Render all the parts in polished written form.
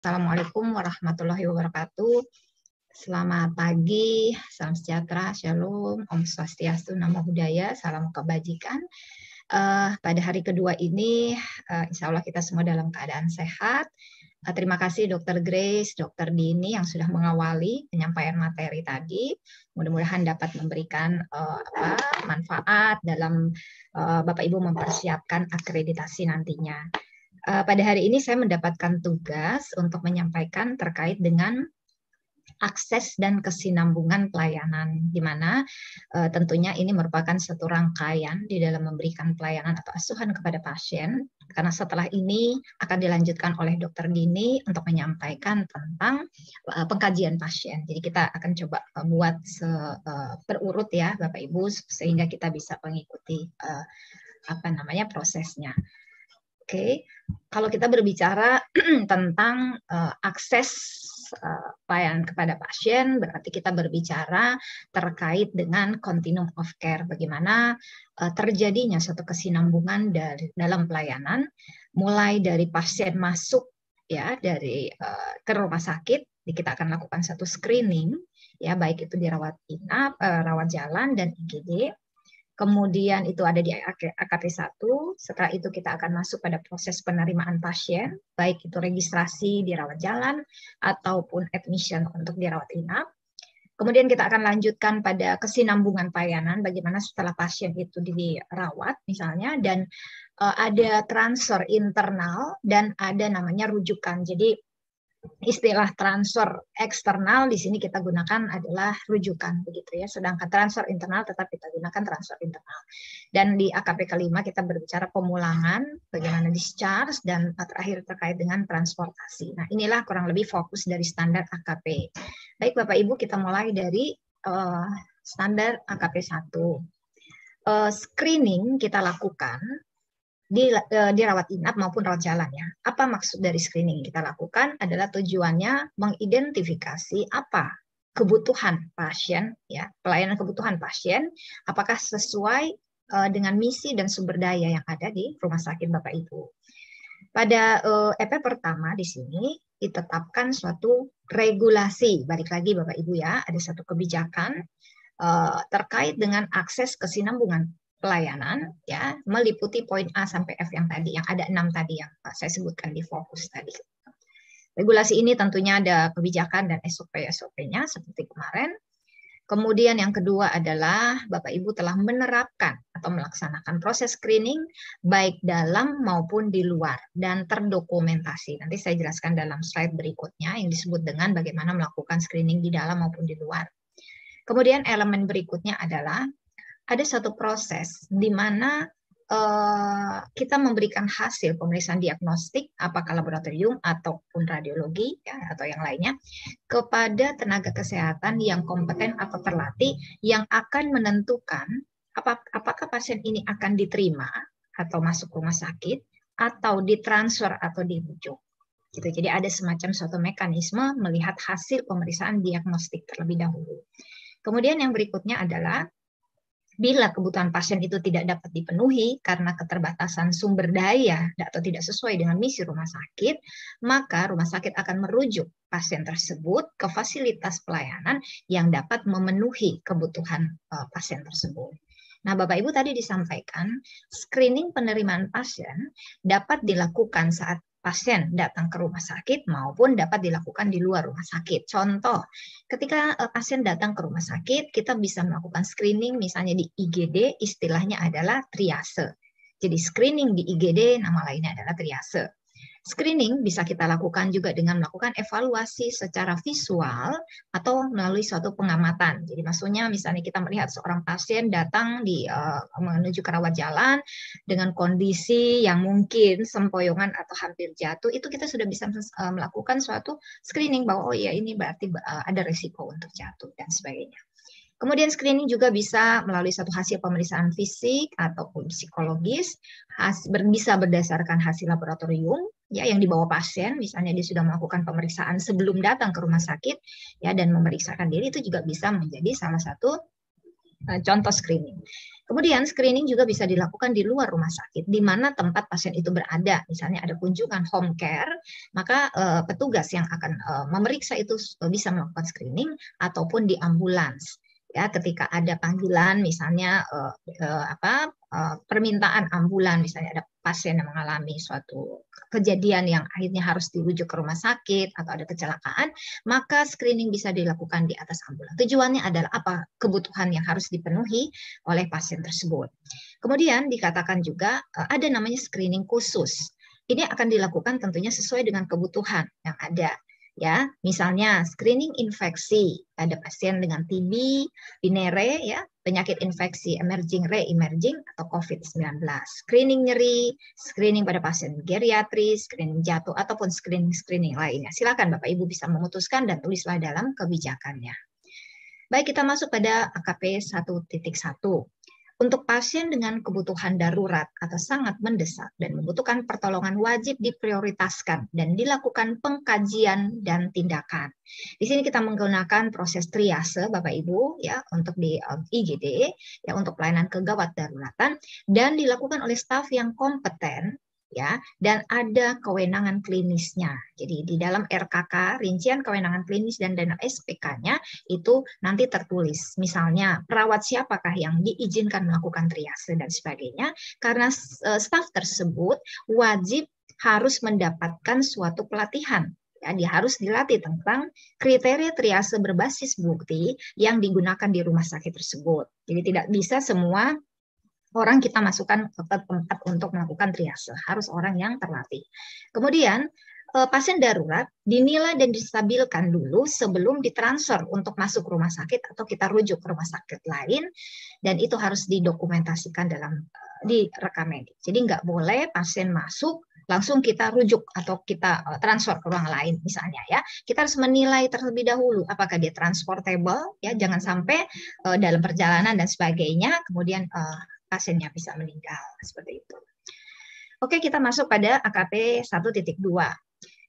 Assalamualaikum warahmatullahi wabarakatuh. Selamat pagi, salam sejahtera, shalom, Om Swastiastu, Namo Buddhaya, salam kebajikan. Pada hari kedua ini, insya Allah kita semua dalam keadaan sehat. Terima kasih Dr. Grace, Dr. Dini yang sudah mengawali penyampaian materi tadi. Mudah-mudahan dapat memberikan manfaat dalam Bapak Ibu mempersiapkan akreditasi nantinya. Pada hari ini saya mendapatkan tugas untuk menyampaikan terkait dengan akses dan kesinambungan pelayanan, di mana tentunya ini merupakan satu rangkaian di dalam memberikan pelayanan atau asuhan kepada pasien, karena setelah ini akan dilanjutkan oleh Dr. Dini untuk menyampaikan tentang pengkajian pasien. Jadi kita akan coba buat berurut ya Bapak Ibu, sehingga kita bisa mengikuti prosesnya. Oke, kalau kita berbicara tentang akses pelayanan kepada pasien, berarti kita berbicara terkait dengan continuum of care, bagaimana terjadinya suatu kesinambungan dalam pelayanan, mulai dari pasien masuk ya dari ke rumah sakit, kita akan lakukan satu screening ya, baik itu di rawat inap, rawat jalan dan IGD. Kemudian itu ada di AKP 1, setelah itu kita akan masuk pada proses penerimaan pasien, baik itu registrasi di rawat jalan ataupun admission untuk dirawat inap. Kemudian kita akan lanjutkan pada kesinambungan pelayanan, bagaimana setelah pasien itu dirawat misalnya, dan ada transfer internal dan ada namanya rujukan. Jadi istilah transfer eksternal di sini kita gunakan adalah rujukan begitu ya, sedangkan transfer internal tetap kita gunakan transfer internal. Dan di AKP kelima kita berbicara pemulangan, bagaimana discharge, dan terakhir terkait dengan transportasi. Nah, inilah kurang lebih fokus dari standar AKP. Baik Bapak Ibu, kita mulai dari standar AKP 1. Screening kita lakukan di rawat inap maupun rawat jalan ya. Apa maksud dari screening kita lakukan adalah tujuannya mengidentifikasi apa kebutuhan pasien ya, pelayanan kebutuhan pasien, apakah sesuai dengan misi dan sumber daya yang ada di rumah sakit Bapak Ibu. Pada EP pertama di sini ditetapkan suatu regulasi, balik lagi Bapak Ibu ya, ada satu kebijakan terkait dengan akses kesinambungan pelayanan ya, meliputi poin A sampai F yang tadi, yang ada 6 tadi yang saya sebutkan di fokus tadi. Regulasi ini tentunya ada kebijakan dan SOP-nya seperti kemarin. Kemudian yang kedua adalah Bapak Ibu telah menerapkan atau melaksanakan proses screening baik dalam maupun di luar dan terdokumentasi. Nanti saya jelaskan dalam slide berikutnya yang disebut dengan bagaimana melakukan screening di dalam maupun di luar. Kemudian elemen berikutnya adalah ada satu proses di mana kita memberikan hasil pemeriksaan diagnostik, apakah laboratorium ataupun radiologi ya, atau yang lainnya, kepada tenaga kesehatan yang kompeten atau terlatih yang akan menentukan apakah pasien ini akan diterima atau masuk rumah sakit atau ditransfer atau dirujuk. Gitu. Jadi ada semacam suatu mekanisme melihat hasil pemeriksaan diagnostik terlebih dahulu. Kemudian yang berikutnya adalah bila kebutuhan pasien itu tidak dapat dipenuhi karena keterbatasan sumber daya atau tidak sesuai dengan misi rumah sakit, maka rumah sakit akan merujuk pasien tersebut ke fasilitas pelayanan yang dapat memenuhi kebutuhan pasien tersebut. Nah, Bapak Ibu tadi disampaikan, screening penerimaan pasien dapat dilakukan saat pasien datang ke rumah sakit maupun dapat dilakukan di luar rumah sakit. Contoh, ketika pasien datang ke rumah sakit, kita bisa melakukan screening misalnya di IGD, istilahnya adalah triase. Jadi screening di IGD nama lainnya adalah triase. Screening bisa kita lakukan juga dengan melakukan evaluasi secara visual atau melalui suatu pengamatan. Jadi maksudnya misalnya kita melihat seorang pasien datang menuju ke rawat jalan dengan kondisi yang mungkin sempoyongan atau hampir jatuh, itu kita sudah bisa melakukan suatu screening bahwa oh ya ini berarti ada risiko untuk jatuh dan sebagainya. Kemudian screening juga bisa melalui satu hasil pemeriksaan fisik ataupun psikologis, bisa berdasarkan hasil laboratorium ya yang dibawa pasien, misalnya dia sudah melakukan pemeriksaan sebelum datang ke rumah sakit ya dan memeriksakan diri, itu juga bisa menjadi salah satu contoh screening. Kemudian screening juga bisa dilakukan di luar rumah sakit, di mana tempat pasien itu berada. Misalnya ada kunjungan home care, maka petugas yang akan memeriksa itu bisa melakukan screening ataupun di ambulans. Ya, ketika ada panggilan, misalnya permintaan ambulan, misalnya ada pasien yang mengalami suatu kejadian yang akhirnya harus dirujuk ke rumah sakit atau ada kecelakaan, maka screening bisa dilakukan di atas ambulan. Tujuannya adalah apa? Kebutuhan yang harus dipenuhi oleh pasien tersebut. Kemudian dikatakan juga ada namanya screening khusus. Ini akan dilakukan tentunya sesuai dengan kebutuhan yang ada. Ya, misalnya screening infeksi pada pasien dengan TB, binere, ya, penyakit infeksi emerging, re-emerging, atau COVID-19. Screening nyeri, screening pada pasien geriatris, screening jatuh, ataupun screening lainnya. Silakan Bapak Ibu bisa memutuskan dan tulislah dalam kebijakannya. Baik, kita masuk pada AKP 1.1. Untuk pasien dengan kebutuhan darurat atau sangat mendesak dan membutuhkan pertolongan wajib diprioritaskan dan dilakukan pengkajian dan tindakan. Di sini kita menggunakan proses triase Bapak Ibu ya untuk di IGD ya untuk pelayanan kegawat daruratan dan dilakukan oleh staf yang kompeten ya dan ada kewenangan klinisnya. Jadi di dalam RKK rincian kewenangan klinis dan dana SPK-nya itu nanti tertulis. Misalnya perawat siapakah yang diizinkan melakukan triase dan sebagainya karena staf tersebut wajib harus mendapatkan suatu pelatihan. Ya, dia harus dilatih tentang kriteria triase berbasis bukti yang digunakan di rumah sakit tersebut. Jadi tidak bisa semua orang kita masukkan ke tempat untuk melakukan triase, harus orang yang terlatih. Kemudian pasien darurat dinilai dan distabilkan dulu sebelum ditransfer untuk masuk rumah sakit atau kita rujuk ke rumah sakit lain, dan itu harus didokumentasikan di rekam medik. Jadi nggak boleh pasien masuk langsung kita rujuk atau kita transfer ke ruang lain misalnya ya. Kita harus menilai terlebih dahulu apakah dia transportable ya, jangan sampai dalam perjalanan dan sebagainya kemudian pasiennya bisa meninggal seperti itu. Oke, kita masuk pada AKP 1.2.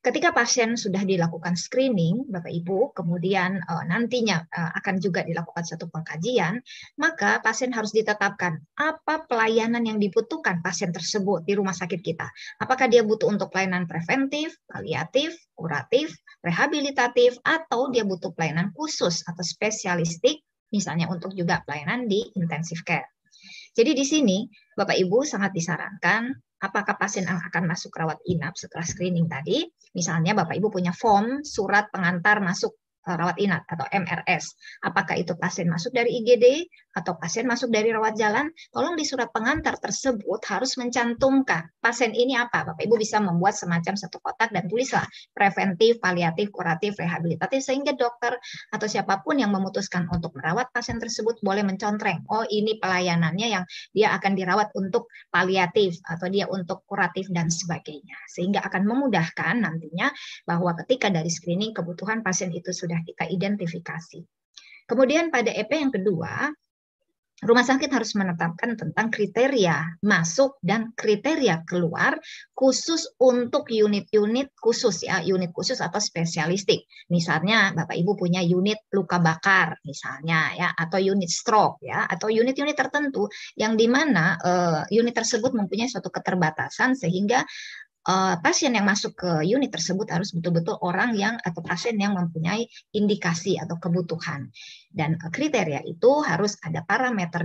Ketika pasien sudah dilakukan screening, Bapak Ibu, kemudian nantinya akan juga dilakukan satu pengkajian, maka pasien harus ditetapkan apa pelayanan yang dibutuhkan pasien tersebut di rumah sakit kita. Apakah dia butuh untuk pelayanan preventif, paliatif, kuratif, rehabilitatif, atau dia butuh pelayanan khusus atau spesialistik, misalnya untuk juga pelayanan di intensive care. Jadi di sini Bapak Ibu sangat disarankan apakah pasien akan masuk rawat inap setelah screening tadi. Misalnya Bapak Ibu punya form surat pengantar masuk rawat inap atau MRS. Apakah itu pasien masuk dari IGD atau pasien masuk dari rawat jalan? Tolong di surat pengantar tersebut harus mencantumkan pasien ini apa. Bapak Ibu bisa membuat semacam satu kotak dan tulislah preventif, paliatif, kuratif, rehabilitatif sehingga dokter atau siapapun yang memutuskan untuk merawat pasien tersebut boleh mencontreng. Oh, ini pelayanannya yang dia akan dirawat untuk paliatif atau dia untuk kuratif dan sebagainya. Sehingga akan memudahkan nantinya bahwa ketika dari screening kebutuhan pasien itu sudah kita identifikasi. Kemudian pada EP yang kedua, rumah sakit harus menetapkan tentang kriteria masuk dan kriteria keluar khusus untuk unit-unit khusus ya, unit khusus atau spesialistik. Misalnya Bapak Ibu punya unit luka bakar misalnya ya, atau unit stroke ya, atau unit-unit tertentu yang di mana unit tersebut mempunyai suatu keterbatasan sehingga pasien yang masuk ke unit tersebut harus betul-betul orang yang atau pasien yang mempunyai indikasi atau kebutuhan. Dan kriteria itu harus ada parameter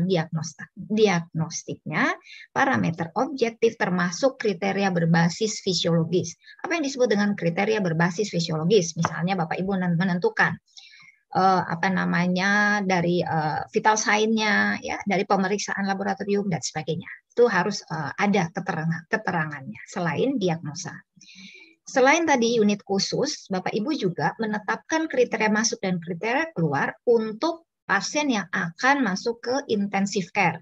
diagnostiknya, parameter objektif termasuk kriteria berbasis fisiologis. Apa yang disebut dengan kriteria berbasis fisiologis? Misalnya Bapak Ibu menentukan dari vital sign-nya ya, dari pemeriksaan laboratorium dan sebagainya. Itu harus ada keterangannya selain diagnosa. Selain tadi unit khusus, Bapak Ibu juga menetapkan kriteria masuk dan kriteria keluar untuk pasien yang akan masuk ke intensive care.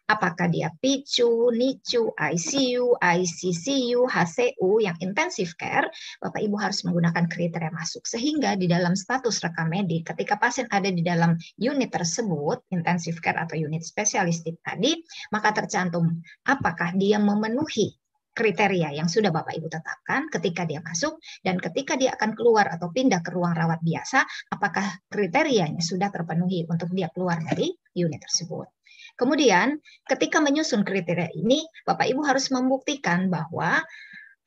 Apakah dia PICU, NICU, ICU, ICCU, HCU yang intensive care, Bapak Ibu harus menggunakan kriteria masuk. Sehingga di dalam status rekam medik, ketika pasien ada di dalam unit tersebut, intensive care atau unit spesialistik tadi, maka tercantum apakah dia memenuhi kriteria yang sudah Bapak Ibu tetapkan ketika dia masuk, dan ketika dia akan keluar atau pindah ke ruang rawat biasa, apakah kriterianya sudah terpenuhi untuk dia keluar dari unit tersebut. Kemudian, ketika menyusun kriteria ini, Bapak Ibu harus membuktikan bahwa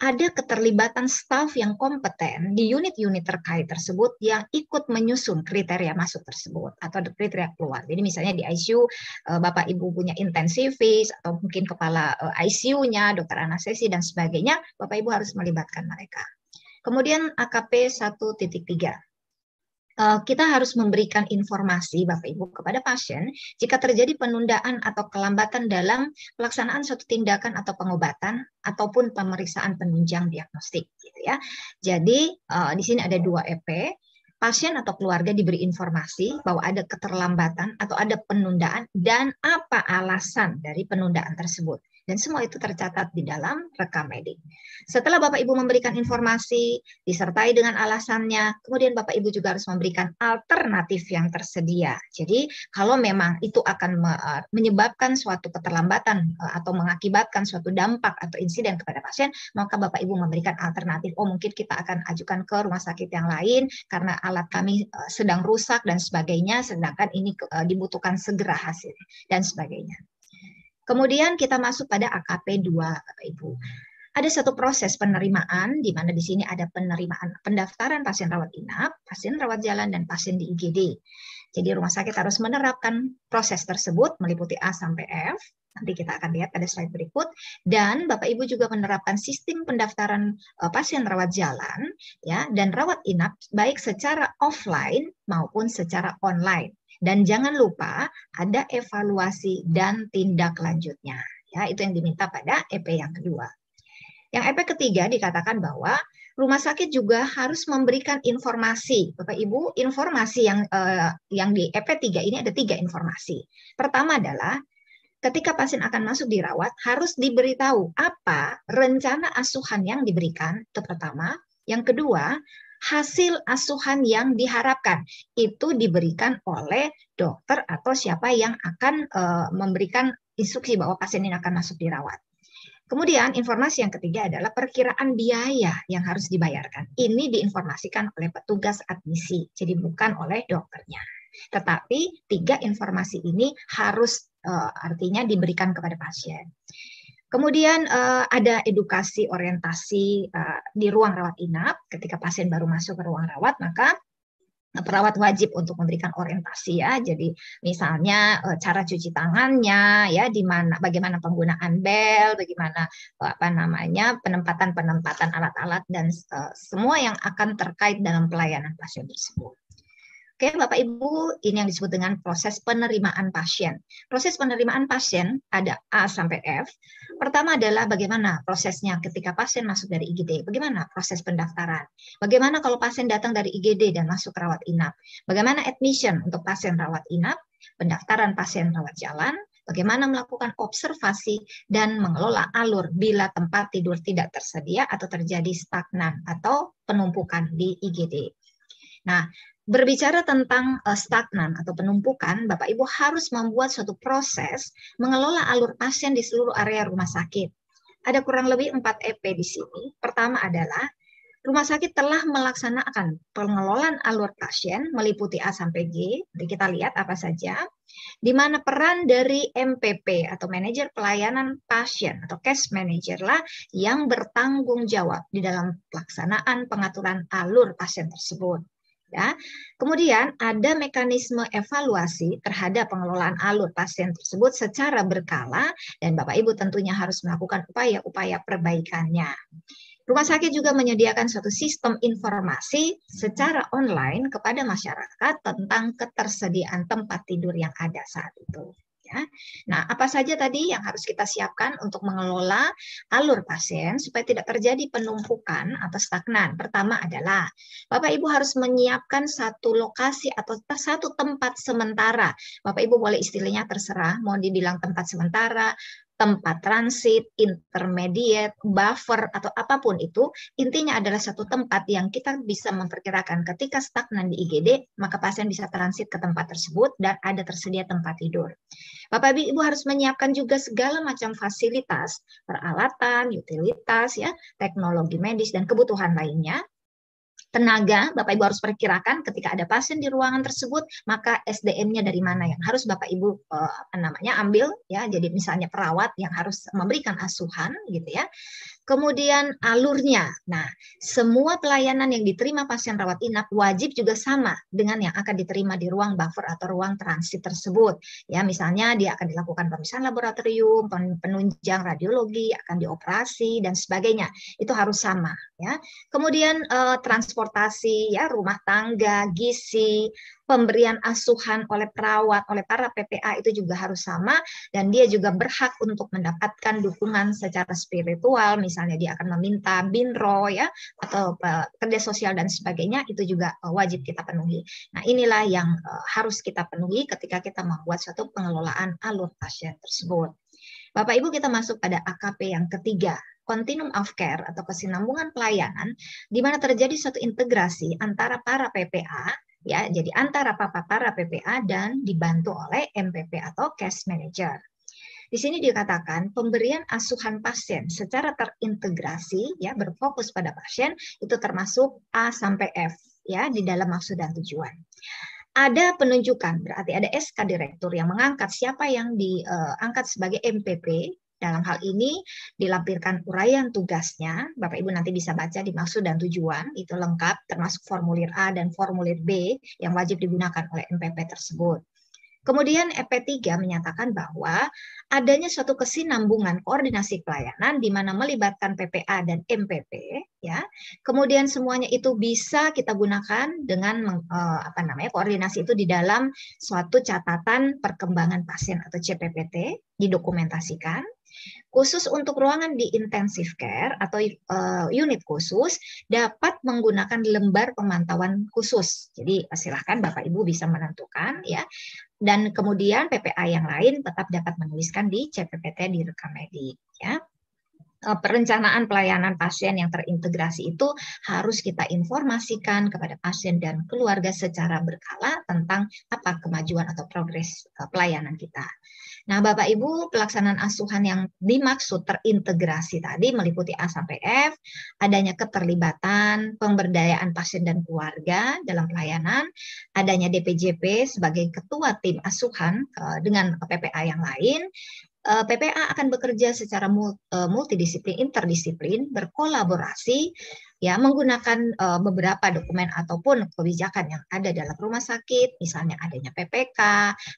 ada keterlibatan staf yang kompeten di unit-unit terkait tersebut yang ikut menyusun kriteria masuk tersebut atau kriteria keluar. Jadi misalnya di ICU Bapak Ibu punya intensivis atau mungkin kepala ICU-nya, dokter anestesi dan sebagainya, Bapak Ibu harus melibatkan mereka. Kemudian AKP 1.3. Kita harus memberikan informasi Bapak Ibu kepada pasien jika terjadi penundaan atau kelambatan dalam pelaksanaan suatu tindakan atau pengobatan ataupun pemeriksaan penunjang diagnostik gitu ya. Jadi di sini ada 2 EP. Pasien atau keluarga diberi informasi bahwa ada keterlambatan atau ada penundaan dan apa alasan dari penundaan tersebut. Dan semua itu tercatat di dalam rekam medik. Setelah Bapak Ibu memberikan informasi, disertai dengan alasannya, kemudian Bapak Ibu juga harus memberikan alternatif yang tersedia. Jadi kalau memang itu akan menyebabkan suatu keterlambatan atau mengakibatkan suatu dampak atau insiden kepada pasien, maka Bapak Ibu memberikan alternatif. Oh, mungkin kita akan ajukan ke rumah sakit yang lain karena alat kami sedang rusak dan sebagainya, sedangkan ini dibutuhkan segera hasil dan sebagainya. Kemudian kita masuk pada AKP 2, Bapak Ibu. Ada satu proses penerimaan, di mana di sini ada penerimaan pendaftaran pasien rawat inap, pasien rawat jalan, dan pasien di IGD. Jadi rumah sakit harus menerapkan proses tersebut, meliputi A sampai F. Nanti kita akan lihat pada slide berikut. Dan Bapak Ibu juga menerapkan sistem pendaftaran pasien rawat jalan ya dan rawat inap, baik secara offline maupun secara online. Dan jangan lupa ada evaluasi dan tindak lanjutnya. Ya, itu yang diminta pada EP yang kedua. Yang EP ketiga dikatakan bahwa rumah sakit juga harus memberikan informasi. Bapak Ibu, informasi yang di EP 3 ini ada 3 informasi. Pertama adalah ketika pasien akan masuk dirawat harus diberitahu apa rencana asuhan yang diberikan, itu pertama. Yang kedua, hasil asuhan yang diharapkan itu diberikan oleh dokter atau siapa yang akan memberikan instruksi bahwa pasien ini akan masuk dirawat. Kemudian informasi yang ketiga adalah perkiraan biaya yang harus dibayarkan. Ini diinformasikan oleh petugas admisi, jadi bukan oleh dokternya. Tetapi 3 informasi ini harus artinya diberikan kepada pasien. Kemudian ada edukasi orientasi di ruang rawat inap. Ketika pasien baru masuk ke ruang rawat, maka perawat wajib untuk memberikan orientasi ya. Jadi misalnya cara cuci tangannya ya, di mana bagaimana penggunaan bel, bagaimana penempatan alat-alat dan semua yang akan terkait dalam pelayanan pasien tersebut. Oke, Bapak Ibu, ini yang disebut dengan proses penerimaan pasien. Proses penerimaan pasien ada A sampai F. Pertama adalah bagaimana prosesnya ketika pasien masuk dari IGD. Bagaimana proses pendaftaran? Bagaimana kalau pasien datang dari IGD dan masuk rawat inap? Bagaimana admission untuk pasien rawat inap? Pendaftaran pasien rawat jalan? Bagaimana melakukan observasi dan mengelola alur bila tempat tidur tidak tersedia atau terjadi stagnan atau penumpukan di IGD. Nah, berbicara tentang stagnan atau penumpukan, Bapak Ibu harus membuat suatu proses mengelola alur pasien di seluruh area rumah sakit. Ada kurang lebih 4 EP di sini. Pertama adalah rumah sakit telah melaksanakan pengelolaan alur pasien meliputi A sampai G. Jadi kita lihat apa saja. Di mana peran dari MPP atau manajer pelayanan pasien atau case manager lah yang bertanggung jawab di dalam pelaksanaan pengaturan alur pasien tersebut. Ya. Kemudian ada mekanisme evaluasi terhadap pengelolaan alur pasien tersebut secara berkala dan Bapak Ibu tentunya harus melakukan upaya-upaya perbaikannya. Rumah sakit juga menyediakan suatu sistem informasi secara online kepada masyarakat tentang ketersediaan tempat tidur yang ada saat itu. Ya. Nah, apa saja tadi yang harus kita siapkan untuk mengelola alur pasien supaya tidak terjadi penumpukan atau stagnan? Pertama adalah Bapak Ibu harus menyiapkan satu lokasi atau satu tempat sementara. Bapak Ibu boleh istilahnya terserah, mau dibilang tempat sementara, tempat transit, intermediate, buffer, atau apapun itu, intinya adalah satu tempat yang kita bisa memperkirakan ketika stagnan di IGD, maka pasien bisa transit ke tempat tersebut dan ada tersedia tempat tidur. Bapak Ibu harus menyiapkan juga segala macam fasilitas, peralatan, utilitas, ya, teknologi medis, dan kebutuhan lainnya Tenaga, Bapak Ibu harus perkirakan ketika ada pasien di ruangan tersebut, maka SDM-nya dari mana yang harus Bapak Ibu ambil ya. Jadi misalnya perawat yang harus memberikan asuhan gitu ya. Kemudian alurnya. Nah, semua pelayanan yang diterima pasien rawat inap wajib juga sama dengan yang akan diterima di ruang buffer atau ruang transit tersebut. Ya, misalnya dia akan dilakukan pemeriksaan laboratorium, penunjang radiologi, akan dioperasi dan sebagainya. Itu harus sama ya. Kemudian transportasi ya, rumah tangga, gizi, pemberian asuhan oleh perawat, oleh para PPA itu juga harus sama, dan dia juga berhak untuk mendapatkan dukungan secara spiritual, misalnya dia akan meminta binro ya, atau kerja sosial dan sebagainya, itu juga wajib kita penuhi. Nah, inilah yang harus kita penuhi ketika kita membuat suatu pengelolaan alur pasien tersebut. Bapak Ibu, kita masuk pada AKP yang ketiga, continuum of care atau kesinambungan pelayanan, di mana terjadi suatu integrasi antara para PPA ya, jadi antara para PPA dan dibantu oleh MPP atau case manager. Di sini dikatakan pemberian asuhan pasien secara terintegrasi ya, berfokus pada pasien, itu termasuk A sampai F ya di dalam maksud dan tujuan. Ada penunjukan, berarti ada SK direktur yang mengangkat siapa yang diangkat sebagai MPP. Dalam hal ini dilampirkan uraian tugasnya, Bapak Ibu nanti bisa baca di maksud dan tujuan, itu lengkap termasuk formulir A dan formulir B yang wajib digunakan oleh MPP tersebut. Kemudian EP3 menyatakan bahwa adanya suatu kesinambungan koordinasi pelayanan di mana melibatkan PPA dan MPP ya. Kemudian semuanya itu bisa kita gunakan dengan koordinasi itu di dalam suatu catatan perkembangan pasien atau CPPT didokumentasikan. Khusus untuk ruangan di intensive care atau unit khusus dapat menggunakan lembar pemantauan khusus. Jadi silahkan Bapak Ibu bisa menentukan ya. Dan kemudian PPA yang lain tetap dapat menuliskan di CPPT di Rekamedi ya. Perencanaan pelayanan pasien yang terintegrasi itu harus kita informasikan kepada pasien dan keluarga secara berkala tentang apa kemajuan atau progres pelayanan kita. Nah, Bapak Ibu, pelaksanaan asuhan yang dimaksud terintegrasi tadi meliputi A sampai F, adanya keterlibatan, pemberdayaan pasien dan keluarga dalam pelayanan, adanya DPJP sebagai ketua tim asuhan dengan PPA yang lain. PPA akan bekerja secara multidisiplin, interdisiplin, berkolaborasi, ya menggunakan beberapa dokumen ataupun kebijakan yang ada dalam rumah sakit, misalnya adanya PPK,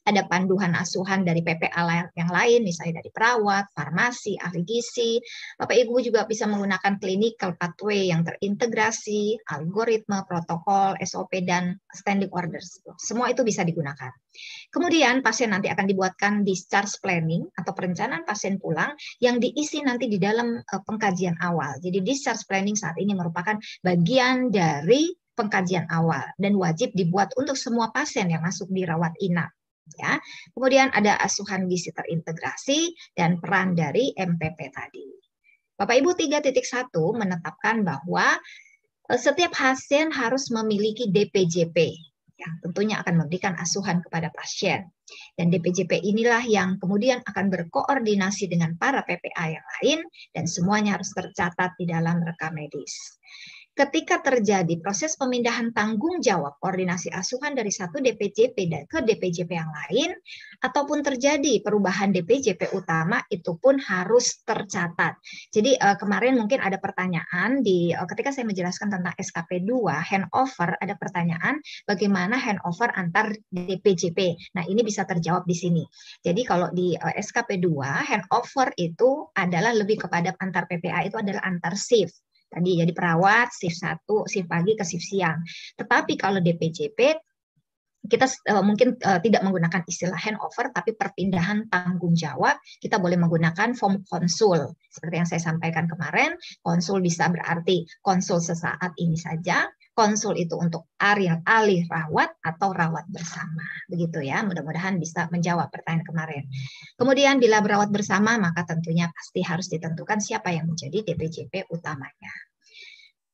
ada panduan asuhan dari PPA yang lain, misalnya dari perawat, farmasi, ahli gizi. Bapak Ibu juga bisa menggunakan clinical pathway yang terintegrasi, algoritma, protokol, SOP, dan standing orders. Semua itu bisa digunakan. Kemudian pasien nanti akan dibuatkan discharge planning atau perencanaan pasien pulang yang diisi nanti di dalam pengkajian awal. Jadi discharge planning saat ini merupakan bagian dari pengkajian awal dan wajib dibuat untuk semua pasien yang masuk di rawat inap. Ya. Kemudian ada asuhan gizi terintegrasi dan peran dari MPP tadi. Bapak Ibu 3.1 menetapkan bahwa setiap pasien harus memiliki DPJP. Yang tentunya akan memberikan asuhan kepada pasien. Dan DPJP inilah yang kemudian akan berkoordinasi dengan para PPA yang lain dan semuanya harus tercatat di dalam rekam medis. Ketika terjadi proses pemindahan tanggung jawab koordinasi asuhan dari satu DPJP ke DPJP yang lain, ataupun terjadi perubahan DPJP utama, itu pun harus tercatat. Jadi kemarin mungkin ada pertanyaan ketika saya menjelaskan tentang SKP 2, handover, ada pertanyaan bagaimana handover antar DPJP. Nah, ini bisa terjawab di sini. Jadi kalau di SKP 2, handover itu adalah lebih kepada antar PPA, itu adalah antar shift. Tadi jadi perawat shift 1, shift pagi ke shift siang. Tetapi kalau DPJP kita mungkin tidak menggunakan istilah handover, tapi perpindahan tanggung jawab. Kita boleh menggunakan form konsul. Seperti yang saya sampaikan kemarin, konsul bisa berarti konsul sesaat ini saja. Konsul itu untuk alih rawat atau rawat bersama. Begitu ya, mudah-mudahan bisa menjawab pertanyaan kemarin. Kemudian bila berawat bersama, maka tentunya pasti harus ditentukan siapa yang menjadi DPJP utamanya.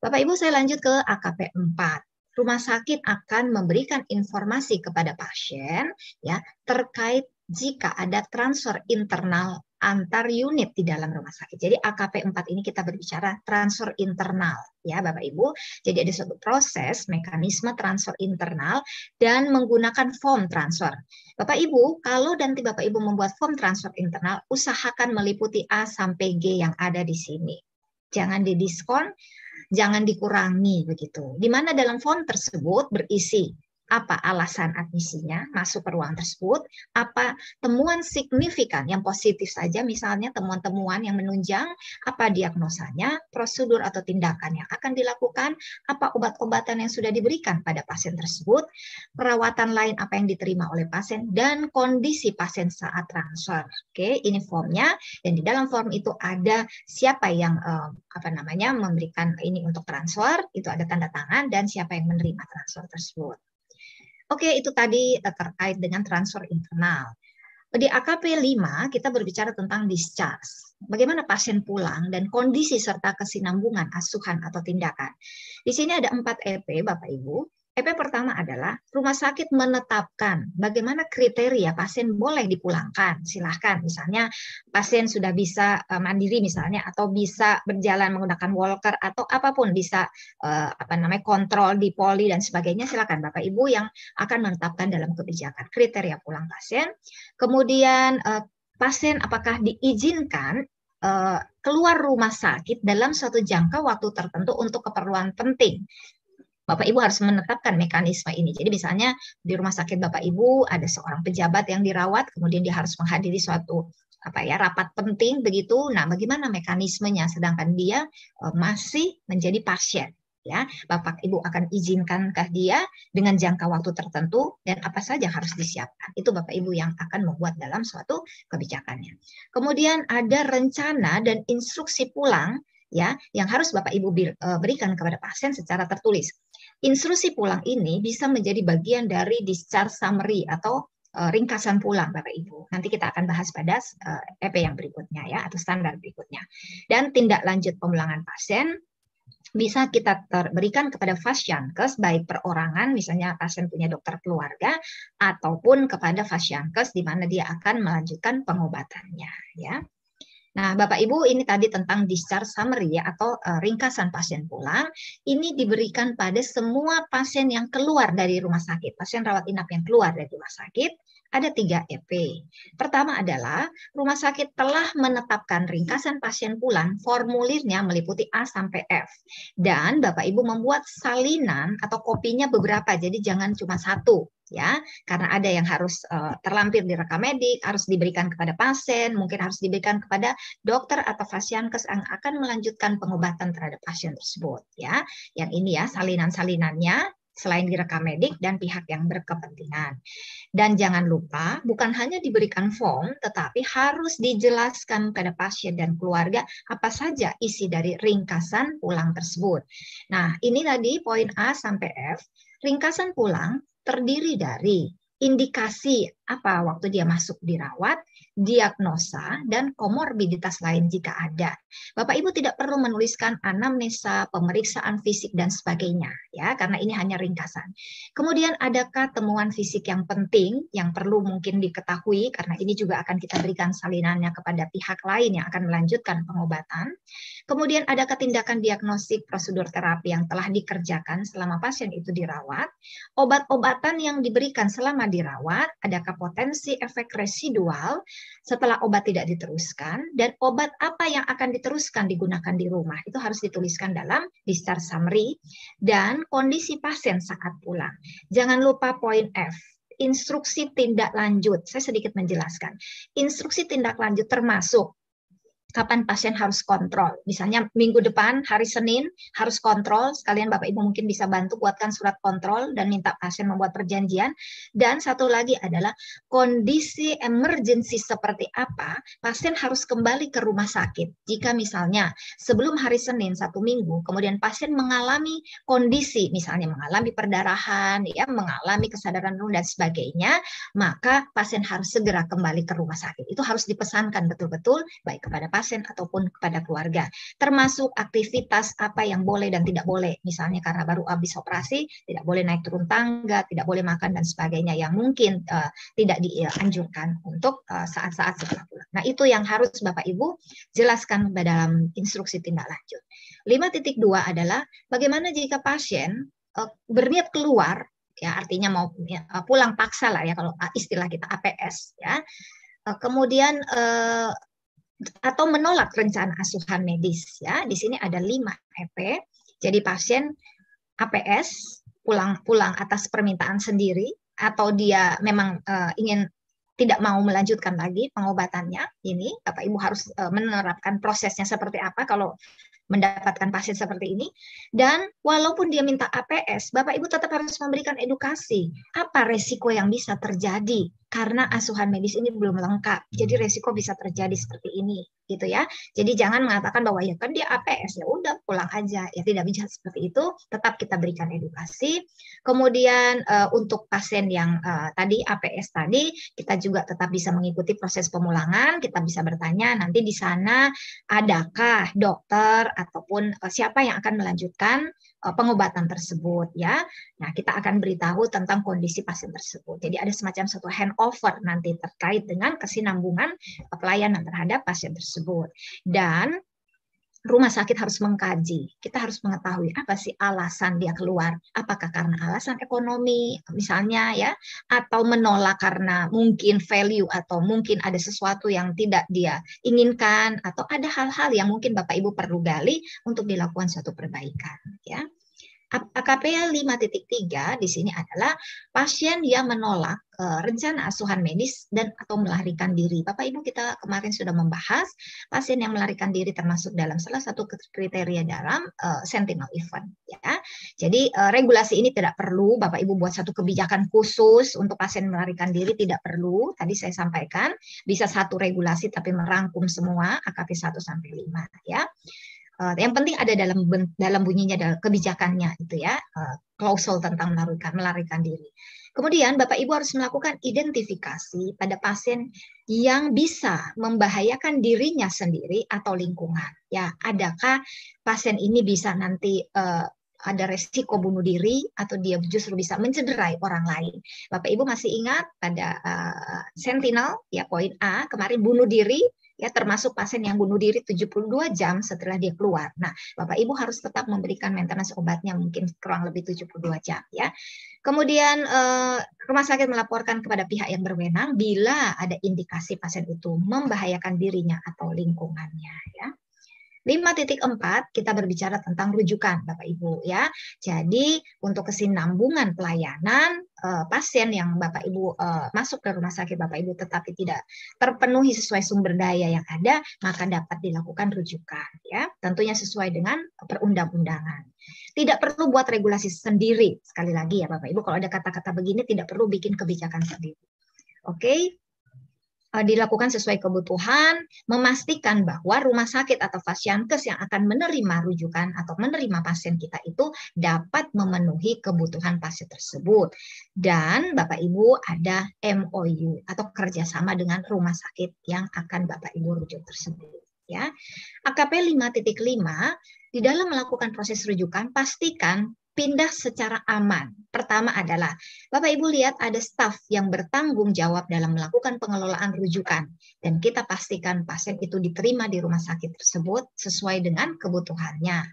Bapak Ibu, saya lanjut ke AKP 4. Rumah sakit akan memberikan informasi kepada pasien ya terkait jika ada transfer internal antar unit di dalam rumah sakit. Jadi AKP 4 ini kita berbicara transfer internal ya Bapak Ibu. Jadi ada suatu proses mekanisme transfer internal dan menggunakan form transfer. Bapak Ibu, kalau nanti Bapak Ibu membuat form transfer internal, usahakan meliputi A sampai G yang ada di sini. Jangan didiskon, jangan dikurangi begitu. Di mana dalam form tersebut berisi apa alasan admisinya masuk ke ruang tersebut, apa temuan signifikan yang positif saja, misalnya temuan-temuan yang menunjang, apa diagnosanya, prosedur atau tindakan yang akan dilakukan, apa obat-obatan yang sudah diberikan pada pasien tersebut, perawatan lain apa yang diterima oleh pasien, dan kondisi pasien saat transfer. Oke, ini formnya, dan di dalam form itu ada siapa yang memberikan ini untuk transfer, itu ada tanda tangan, dan siapa yang menerima transfer tersebut. Oke, itu tadi terkait dengan transfer internal. Di AKP 5 kita berbicara tentang discharge. Bagaimana pasien pulang dan kondisi serta kesinambungan asuhan atau tindakan. Di sini ada 4 EP Bapak Ibu. EP pertama adalah rumah sakit menetapkan bagaimana kriteria pasien boleh dipulangkan. Silahkan, misalnya pasien sudah bisa mandiri misalnya, atau bisa berjalan menggunakan walker, atau apapun bisa kontrol di poli dan sebagainya. Silakan Bapak Ibu yang akan menetapkan dalam kebijakan kriteria pulang pasien. Kemudian pasien apakah diizinkan keluar rumah sakit dalam suatu jangka waktu tertentu untuk keperluan penting. Bapak Ibu harus menetapkan mekanisme ini. Jadi misalnya di rumah sakit Bapak Ibu ada seorang pejabat yang dirawat, kemudian dia harus menghadiri suatu rapat penting begitu. Nah, bagaimana mekanismenya sedangkan dia masih menjadi pasien? Ya, Bapak Ibu akan izinkankah dia dengan jangka waktu tertentu dan apa saja harus disiapkan? Itu Bapak Ibu yang akan membuat dalam suatu kebijakannya. Kemudian ada rencana dan instruksi pulang ya yang harus Bapak Ibu berikan kepada pasien secara tertulis. Instruksi pulang ini bisa menjadi bagian dari discharge summary atau ringkasan pulang Bapak Ibu. Nanti kita akan bahas pada EP yang berikutnya ya, atau standar berikutnya. Dan tindak lanjut pemulangan pasien bisa kita berikan kepada Fasyankes baik perorangan, misalnya pasien punya dokter keluarga, ataupun kepada Fasyankes di mana dia akan melanjutkan pengobatannya ya. Nah, Bapak Ibu, ini tadi tentang discharge summary ya, atau ringkasan pasien pulang. Ini diberikan pada semua pasien yang keluar dari rumah sakit, pasien rawat inap yang keluar dari rumah sakit. Ada 3 EP. Pertama adalah rumah sakit telah menetapkan ringkasan pasien pulang, formulirnya meliputi A sampai F. Dan Bapak Ibu membuat salinan atau kopinya beberapa, jadi jangan cuma satu. Ya, karena ada yang harus terlampir di rekam medik, harus diberikan kepada pasien, mungkin harus diberikan kepada dokter atau Fasyankes yang akan melanjutkan pengobatan terhadap pasien tersebut. Ya, yang ini ya salinan-salinannya selain direkam medik dan pihak yang berkepentingan. Dan jangan lupa, bukan hanya diberikan form, tetapi harus dijelaskan kepada pasien dan keluarga apa saja isi dari ringkasan pulang tersebut. Nah, ini tadi poin A sampai F. Ringkasan pulang terdiri dari indikasi apa waktu dia masuk dirawat, diagnosa, dan komorbiditas lain jika ada. Bapak Ibu tidak perlu menuliskan anamnesa, pemeriksaan fisik, dan sebagainya, ya, karena ini hanya ringkasan. Kemudian adakah temuan fisik yang penting yang perlu mungkin diketahui, karena ini juga akan kita berikan salinannya kepada pihak lain yang akan melanjutkan pengobatan. Kemudian adakah tindakan diagnostik, prosedur terapi yang telah dikerjakan selama pasien itu dirawat, obat-obatan yang diberikan selama dirawat, adakah potensi efek residual setelah obat tidak diteruskan, dan obat apa yang akan diteruskan digunakan di rumah. Itu harus dituliskan dalam discharge summary, dan kondisi pasien saat pulang. Jangan lupa poin F, instruksi tindak lanjut. Saya sedikit menjelaskan. Instruksi tindak lanjut termasuk kapan pasien harus kontrol. Misalnya minggu depan, hari Senin, harus kontrol. Sekalian Bapak Ibu mungkin bisa bantu buatkan surat kontrol dan minta pasien membuat perjanjian. Dan satu lagi adalah kondisi emergency seperti apa, pasien harus kembali ke rumah sakit. Jika misalnya sebelum hari Senin, 1 minggu, kemudian pasien mengalami kondisi, misalnya mengalami perdarahan, ya, mengalami kesadaran penuh dan sebagainya, maka pasien harus segera kembali ke rumah sakit. Itu harus dipesankan betul-betul baik kepada pasien pasien ataupun kepada keluarga, termasuk aktivitas apa yang boleh dan tidak boleh. Misalnya karena baru habis operasi, tidak boleh naik turun tangga, tidak boleh makan dan sebagainya yang mungkin tidak dianjurkan untuk saat-saat setelah pulang. Nah, itu yang harus Bapak Ibu jelaskan dalam instruksi tindak lanjut. 5.2 adalah bagaimana jika pasien berniat keluar, ya artinya mau pulang paksa lah ya kalau istilah kita APS ya. Kemudian atau menolak rencana asuhan medis ya. Di sini ada 5 EP. Jadi pasien APS pulang atas permintaan sendiri atau dia memang ingin tidak mau melanjutkan lagi pengobatannya, ini Bapak Ibu harus menerapkan prosesnya seperti apa kalau mendapatkan pasien seperti ini. Dan walaupun dia minta APS, Bapak Ibu tetap harus memberikan edukasi. Apa resiko yang bisa terjadi karena asuhan medis ini belum lengkap. Jadi resiko bisa terjadi seperti ini, gitu ya. Jadi jangan mengatakan bahwa ya kan dia APS, ya udah pulang aja. Ya tidak bisa seperti itu. Tetap kita berikan edukasi. Kemudian untuk pasien yang tadi APS tadi, kita juga tetap bisa mengikuti proses pemulangan. Kita bisa bertanya nanti di sana adakah dokter ataupun siapa yang akan melanjutkan pengobatan tersebut ya. Nah, kita akan beritahu tentang kondisi pasien tersebut. Jadi ada semacam satu handover nanti terkait dengan kesinambungan pelayanan terhadap pasien tersebut. Dan rumah sakit harus mengkaji. Kita harus mengetahui apa sih alasan dia keluar. Apakah karena alasan ekonomi misalnya ya, atau menolak karena mungkin value atau mungkin ada sesuatu yang tidak dia inginkan, atau ada hal-hal yang mungkin Bapak Ibu perlu gali untuk dilakukan suatu perbaikan ya. AKP 5.3 di sini adalah pasien yang menolak rencana asuhan medis dan atau melarikan diri. Bapak Ibu, kita kemarin sudah membahas pasien yang melarikan diri termasuk dalam salah satu kriteria dalam sentinel event ya. Jadi regulasi ini tidak perlu Bapak Ibu buat satu kebijakan khusus untuk pasien melarikan diri, tidak perlu. Tadi saya sampaikan bisa satu regulasi tapi merangkum semua AKP 1 sampai 5 ya. Yang penting ada dalam bunyinya, dalam kebijakannya itu ya, klausul tentang melarikan diri. Kemudian Bapak Ibu harus melakukan identifikasi pada pasien yang bisa membahayakan dirinya sendiri atau lingkungan. Ya, adakah pasien ini bisa nanti ada resiko bunuh diri atau dia justru bisa mencederai orang lain. Bapak Ibu masih ingat pada sentinel ya poin A kemarin bunuh diri ya, termasuk pasien yang bunuh diri 72 jam setelah dia keluar. Nah, Bapak Ibu harus tetap memberikan maintenance obatnya mungkin kurang lebih 72 jam ya. Kemudian rumah sakit melaporkan kepada pihak yang berwenang bila ada indikasi pasien itu membahayakan dirinya atau lingkungannya ya. 5.4 kita berbicara tentang rujukan Bapak Ibu ya. Jadi untuk kesinambungan pelayanan pasien yang Bapak Ibu masuk ke rumah sakit Bapak Ibu tetapi tidak terpenuhi sesuai sumber daya yang ada, maka dapat dilakukan rujukan ya. Tentunya sesuai dengan perundang-undangan. Tidak perlu buat regulasi sendiri. Sekali lagi ya Bapak Ibu, kalau ada kata-kata begini tidak perlu bikin kebijakan sendiri. Oke. Dilakukan sesuai kebutuhan, memastikan bahwa rumah sakit atau Fasiankes yang akan menerima rujukan atau menerima pasien kita itu dapat memenuhi kebutuhan pasien tersebut. Dan Bapak Ibu ada MOU atau kerjasama dengan rumah sakit yang akan Bapak Ibu rujuk tersebut. Ya. AKP 5.5 di dalam melakukan proses rujukan pastikan pindah secara aman. Pertama adalah, Bapak Ibu lihat ada staf yang bertanggung jawab dalam melakukan pengelolaan rujukan. Dan kita pastikan pasien itu diterima di rumah sakit tersebut sesuai dengan kebutuhannya.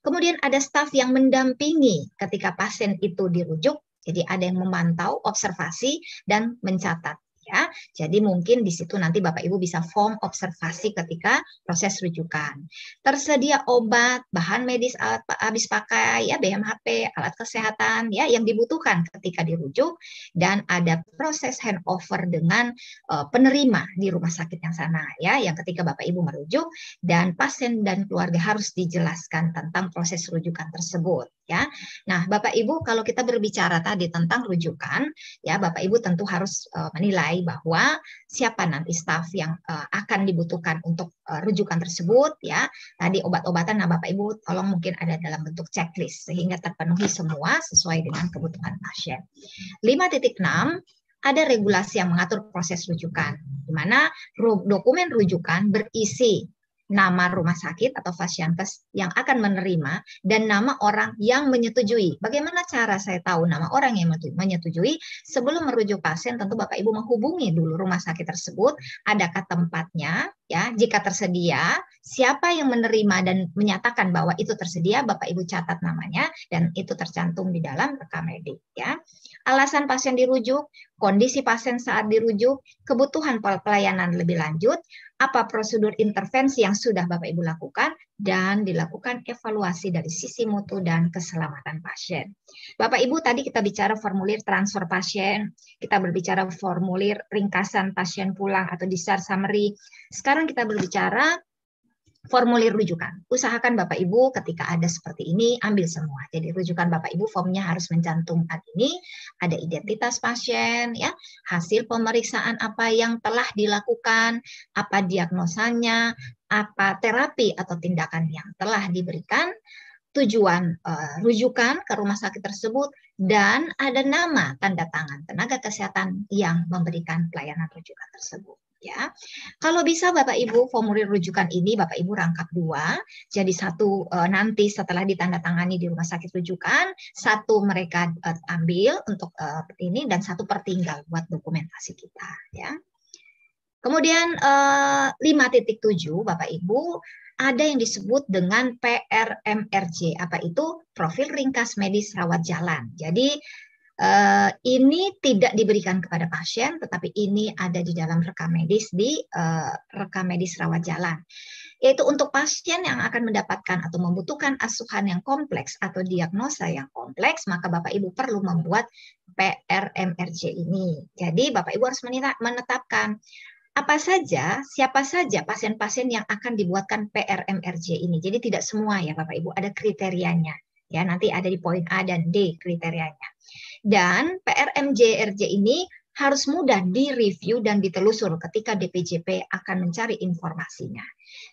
Kemudian ada staf yang mendampingi ketika pasien itu dirujuk. Jadi ada yang memantau, observasi, dan mencatat. Ya, jadi mungkin di situ nanti Bapak Ibu bisa form observasi ketika proses rujukan. Tersedia obat, bahan medis, alat habis pakai, ya BMHP, alat kesehatan, ya yang dibutuhkan ketika dirujuk, dan ada proses handover dengan penerima di rumah sakit yang sana, ya, yang ketika Bapak Ibu merujuk dan pasien dan keluarga harus dijelaskan tentang proses rujukan tersebut, ya. Nah, Bapak Ibu kalau kita berbicara tadi tentang rujukan, ya Bapak Ibu tentu harus menilai bahwa siapa nanti staf yang akan dibutuhkan untuk rujukan tersebut ya. Tadi obat-obatan, nah Bapak Ibu tolong mungkin ada dalam bentuk checklist sehingga terpenuhi semua sesuai dengan kebutuhan pasien. 5.6 ada regulasi yang mengatur proses rujukan, di mana dokumen rujukan berisi nama rumah sakit atau Fasiankes yang akan menerima, dan nama orang yang menyetujui. Bagaimana cara saya tahu nama orang yang menyetujui? Sebelum merujuk pasien, tentu Bapak Ibu menghubungi dulu rumah sakit tersebut, adakah tempatnya, ya. Jika tersedia, siapa yang menerima dan menyatakan bahwa itu tersedia, Bapak Ibu catat namanya dan itu tercantum di dalam rekam medik, ya. Alasan pasien dirujuk, kondisi pasien saat dirujuk, kebutuhan pelayanan lebih lanjut, apa prosedur intervensi yang sudah Bapak Ibu lakukan, dan dilakukan evaluasi dari sisi mutu dan keselamatan pasien. Bapak Ibu, tadi kita bicara formulir transfer pasien, kita berbicara formulir ringkasan pasien pulang atau discharge summary. Sekarang kita berbicara formulir rujukan. Usahakan Bapak Ibu ketika ada seperti ini, ambil semua. Jadi rujukan Bapak Ibu formnya harus mencantumkan ini, ada identitas pasien, ya, hasil pemeriksaan apa yang telah dilakukan, apa diagnosanya, apa terapi atau tindakan yang telah diberikan, tujuan rujukan ke rumah sakit tersebut, dan ada nama tanda tangan tenaga kesehatan yang memberikan pelayanan rujukan tersebut. Ya, kalau bisa Bapak Ibu formulir rujukan ini Bapak Ibu rangkap dua, jadi satu nanti setelah ditandatangani di rumah sakit rujukan, satu mereka ambil untuk ini dan satu pertinggal buat dokumentasi kita, ya. Kemudian 5.7 Bapak Ibu ada yang disebut dengan PRMRJ, apa itu? Profil ringkas medis rawat jalan. Jadi ini tidak diberikan kepada pasien, tetapi ini ada di dalam rekam medis di rekam medis rawat jalan. Yaitu untuk pasien yang akan mendapatkan atau membutuhkan asuhan yang kompleks atau diagnosa yang kompleks, maka Bapak Ibu perlu membuat PRMRJ ini. Jadi Bapak Ibu harus menetapkan apa saja, siapa saja pasien-pasien yang akan dibuatkan PRMRJ ini. Jadi tidak semua ya Bapak Ibu, ada kriterianya. Ya, nanti ada di poin A dan D kriterianya. Dan PRMJRJ ini harus mudah direview dan ditelusur ketika DPJP akan mencari informasinya.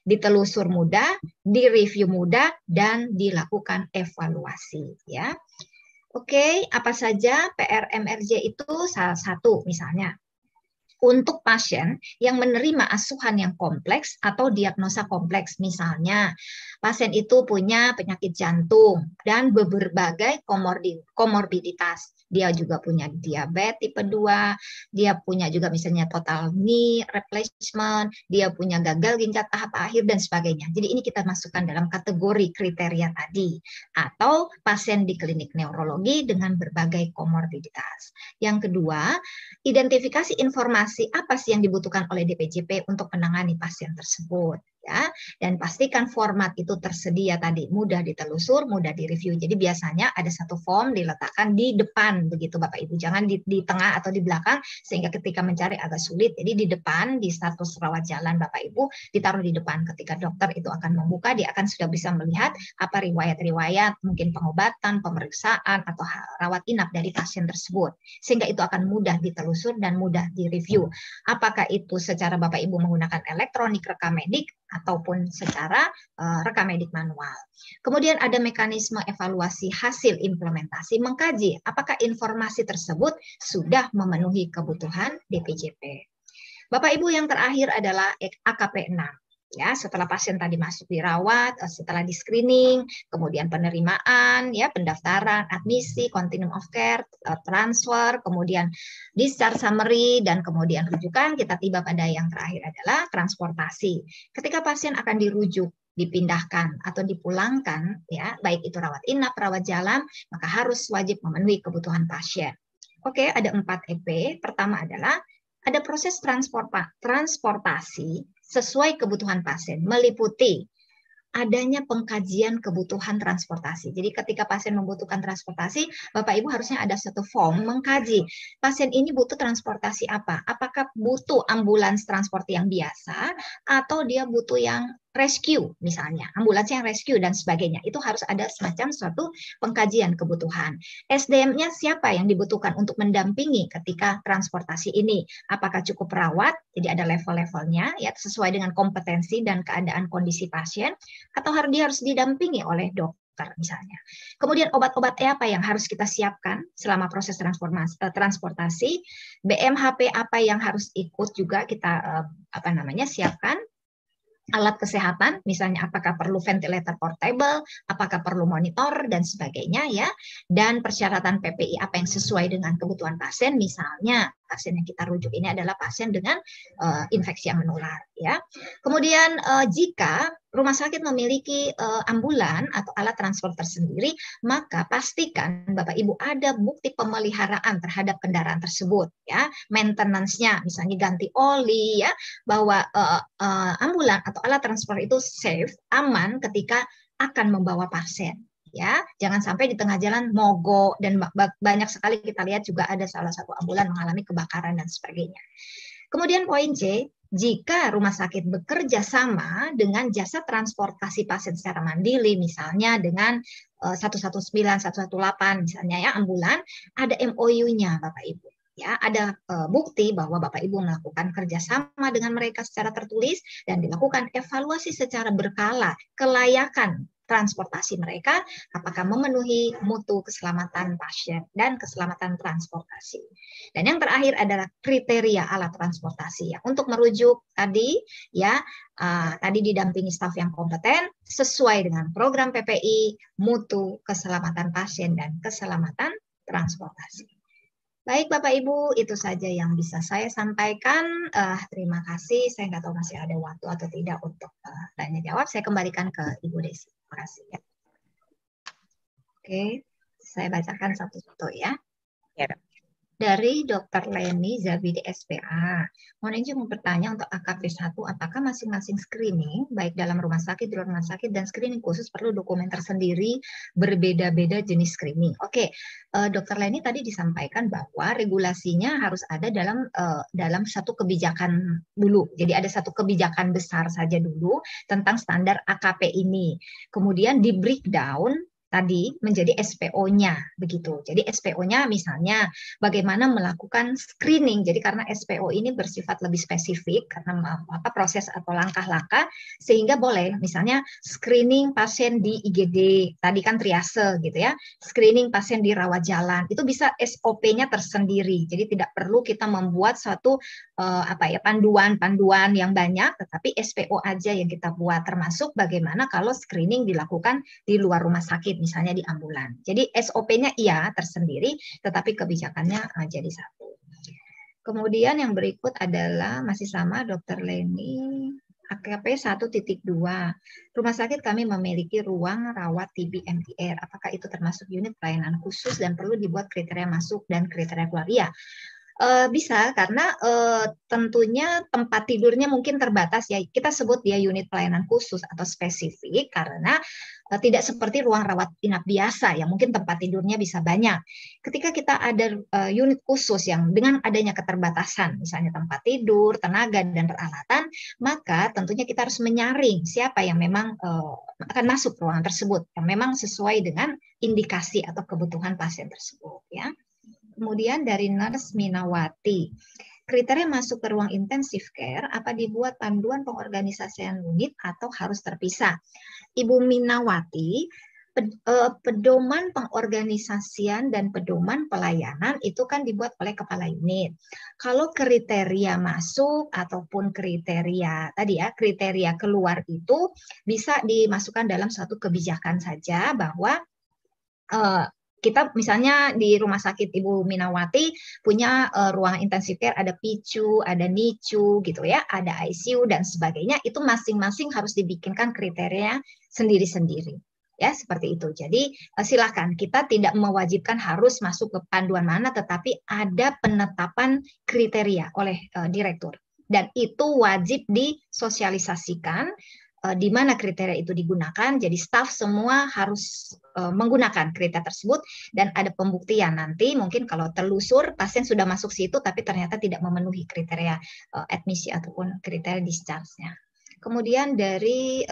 Ditelusur mudah, direview mudah, dan dilakukan evaluasi. Ya, oke, apa saja PRMRJ itu? Salah satu misalnya, untuk pasien yang menerima asuhan yang kompleks atau diagnosa kompleks, misalnya pasien itu punya penyakit jantung dan berbagai komorbiditas. Dia juga punya diabetes tipe 2, dia punya juga misalnya total knee replacement, dia punya gagal ginjal tahap akhir dan sebagainya. Jadi ini kita masukkan dalam kategori kriteria tadi. Atau pasien di klinik neurologi dengan berbagai komorbiditas. Yang kedua, identifikasi informasi apa sih yang dibutuhkan oleh DPJP untuk menangani pasien tersebut, ya, dan pastikan format itu tersedia tadi, mudah ditelusur, mudah direview. Jadi biasanya ada satu form diletakkan di depan begitu Bapak Ibu, jangan di tengah atau di belakang sehingga ketika mencari agak sulit. Jadi di depan, di status rawat jalan Bapak Ibu ditaruh di depan, ketika dokter itu akan membuka, dia akan sudah bisa melihat apa riwayat-riwayat, mungkin pengobatan, pemeriksaan atau rawat inap dari pasien tersebut, sehingga itu akan mudah ditelusur dan mudah direview. Apakah itu secara Bapak Ibu menggunakan elektronik rekam medik ataupun secara rekam medik manual. Kemudian ada mekanisme evaluasi hasil implementasi, mengkaji apakah informasi tersebut sudah memenuhi kebutuhan DPJP. Bapak Ibu, yang terakhir adalah AKP 6. Ya, setelah pasien tadi masuk dirawat, setelah di screening, kemudian penerimaan, ya, pendaftaran, admisi, continuum of care, transfer, kemudian discharge summary, dan kemudian rujukan, kita tiba pada yang terakhir adalah transportasi. Ketika pasien akan dirujuk, dipindahkan atau dipulangkan, ya, baik itu rawat inap, rawat jalan, maka harus wajib memenuhi kebutuhan pasien. Oke, ada 4 EP. Pertama adalah ada proses transportasi sesuai kebutuhan pasien, meliputi adanya pengkajian kebutuhan transportasi. Jadi ketika pasien membutuhkan transportasi, Bapak Ibu harusnya ada satu form mengkaji pasien ini butuh transportasi apa. Apakah butuh ambulans transport yang biasa atau dia butuh yang rescue, misalnya ambulans yang rescue dan sebagainya. Itu harus ada semacam suatu pengkajian kebutuhan. SDM-nya siapa yang dibutuhkan untuk mendampingi ketika transportasi ini? Apakah cukup perawat? Jadi ada level-levelnya, ya, sesuai dengan kompetensi dan keadaan kondisi pasien, atau dia harus didampingi oleh dokter misalnya. Kemudian obat-obat apa yang harus kita siapkan selama proses transportasi, BMHP apa yang harus ikut juga kita siapkan. alat kesehatan, misalnya apakah perlu ventilator portable, apakah perlu monitor, dan sebagainya ya. Dan persyaratan PPI apa yang sesuai dengan kebutuhan pasien, misalnya pasien yang kita rujuk ini adalah pasien dengan infeksi yang menular ya. Kemudian jika rumah sakit memiliki ambulan atau alat transport tersendiri, maka pastikan Bapak Ibu ada bukti pemeliharaan terhadap kendaraan tersebut ya, maintenance-nya, misalnya ganti oli ya, bahwa ambulan atau alat transport itu safe, aman ketika akan membawa pasien. Ya, jangan sampai di tengah jalan mogok, dan banyak sekali kita lihat juga ada salah satu ambulan mengalami kebakaran dan sebagainya. Kemudian poin C, jika rumah sakit bekerja sama dengan jasa transportasi pasien secara mandiri, misalnya dengan 119, 118 misalnya ya, ambulan, ada MOU-nya Bapak Ibu. Ya, ada bukti bahwa Bapak Ibu melakukan kerjasama dengan mereka secara tertulis dan dilakukan evaluasi secara berkala kelayakan transportasi mereka, apakah memenuhi mutu keselamatan pasien dan keselamatan transportasi. Dan yang terakhir adalah kriteria alat transportasi. Ya. Untuk merujuk tadi, ya tadi didampingi staf yang kompeten sesuai dengan program PPI, mutu keselamatan pasien dan keselamatan transportasi. Baik Bapak Ibu, itu saja yang bisa saya sampaikan. Terima kasih. Saya nggak tahu masih ada waktu atau tidak untuk tanya jawab. Saya kembalikan ke Ibu Desi. Terima kasih. Ya. Oke, saya bacakan satu-satu ya. Ya. Dari Dr. Leni Zabidi SPA. Mohon izin mau bertanya untuk AKP 1, apakah masing-masing screening, baik dalam rumah sakit, di luar rumah sakit, dan screening khusus perlu dokumen tersendiri berbeda-beda jenis screening? Oke, Dr. Leni tadi disampaikan bahwa regulasinya harus ada dalam satu kebijakan dulu. Jadi ada satu kebijakan besar saja dulu tentang standar AKP ini. Kemudian di breakdown tadi menjadi SPO-nya begitu. Jadi SPO-nya misalnya bagaimana melakukan screening. Jadi karena SPO ini bersifat lebih spesifik karena proses atau langkah-langkah, sehingga boleh misalnya screening pasien di IGD, tadi kan triase gitu ya. Screening pasien di rawat jalan. Itu bisa SOP-nya tersendiri. Jadi tidak perlu kita membuat satu panduan yang banyak, tetapi SPO aja yang kita buat, termasuk bagaimana kalau screening dilakukan di luar rumah sakit, misalnya di ambulan. Jadi SOP-nya iya tersendiri, tetapi kebijakannya jadi satu. Kemudian yang berikut adalah masih sama Dr. Leni, AKP 1.2. Rumah sakit kami memiliki ruang rawat TB MTR. Apakah itu termasuk unit pelayanan khusus dan perlu dibuat kriteria masuk dan kriteria keluar? Iya. Bisa, karena tentunya tempat tidurnya mungkin terbatas ya. Kita sebut dia unit pelayanan khusus atau spesifik karena tidak seperti ruang rawat inap biasa yang mungkin tempat tidurnya bisa banyak. Ketika kita ada unit khusus yang dengan adanya keterbatasan, misalnya tempat tidur, tenaga, dan peralatan, maka tentunya kita harus menyaring siapa yang memang akan masuk ruangan tersebut, yang memang sesuai dengan indikasi atau kebutuhan pasien tersebut ya. Kemudian dari Nurse Minawati, kriteria masuk ke ruang intensive care apa dibuat panduan pengorganisasian unit atau harus terpisah? Ibu Minawati, pedoman pengorganisasian dan pedoman pelayanan itu kan dibuat oleh kepala unit. Kalau kriteria masuk ataupun kriteria tadi ya, kriteria keluar itu bisa dimasukkan dalam suatu kebijakan saja bahwa kita misalnya di rumah sakit Ibu Minawati punya ruang intensive care, ada PICU, ada NICU gitu ya, ada ICU dan sebagainya, itu masing-masing harus dibikinkan kriteria sendiri-sendiri. Ya, seperti itu. Jadi silakan, kita tidak mewajibkan harus masuk ke panduan mana, tetapi ada penetapan kriteria oleh direktur. Dan itu wajib disosialisasikan di mana kriteria itu digunakan, jadi staf semua harus menggunakan kriteria tersebut dan ada pembuktian nanti mungkin kalau telusur pasien sudah masuk situ tapi ternyata tidak memenuhi kriteria admisi ataupun kriteria discharge-nya. Kemudian dari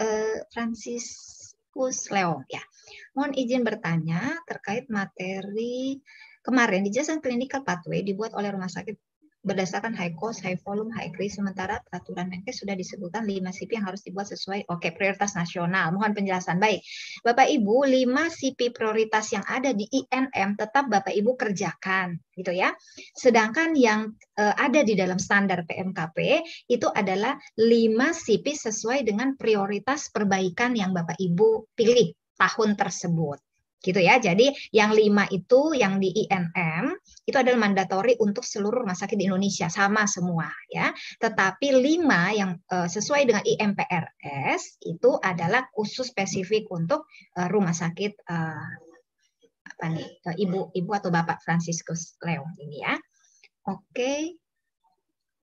Franciscus Leo, ya, mohon izin bertanya terkait materi kemarin di jasa clinical pathway dibuat oleh rumah sakit berdasarkan high cost, high volume, high risk, sementara peraturan Menkes sudah disebutkan 5 CP yang harus dibuat sesuai prioritas nasional. Mohon penjelasan. Baik, Bapak Ibu, 5 CP prioritas yang ada di INM tetap Bapak Ibu kerjakan, gitu ya. Sedangkan yang ada di dalam standar PMKP itu adalah 5 CP sesuai dengan prioritas perbaikan yang Bapak Ibu pilih tahun tersebut. Gitu ya. Jadi yang 5 itu yang di INM itu adalah mandatori untuk seluruh rumah sakit di Indonesia, sama semua ya. Tetapi 5 yang sesuai dengan IMPRS itu adalah khusus spesifik untuk rumah sakit apa nih, ibu atau Bapak Franciscus Leong ini ya. Oke.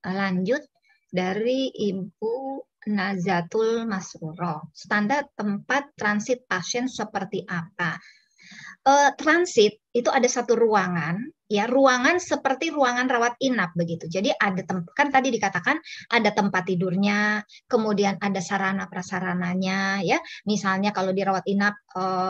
Lanjut dari Ibu Nazatul Masruro. Standar tempat transit pasien seperti apa? Transit itu ada satu ruangan, ya ruangan seperti ruangan rawat inap begitu. Jadi ada kan tadi dikatakan ada tempat tidurnya, kemudian ada sarana prasarananya, ya. Misalnya kalau di rawat inap,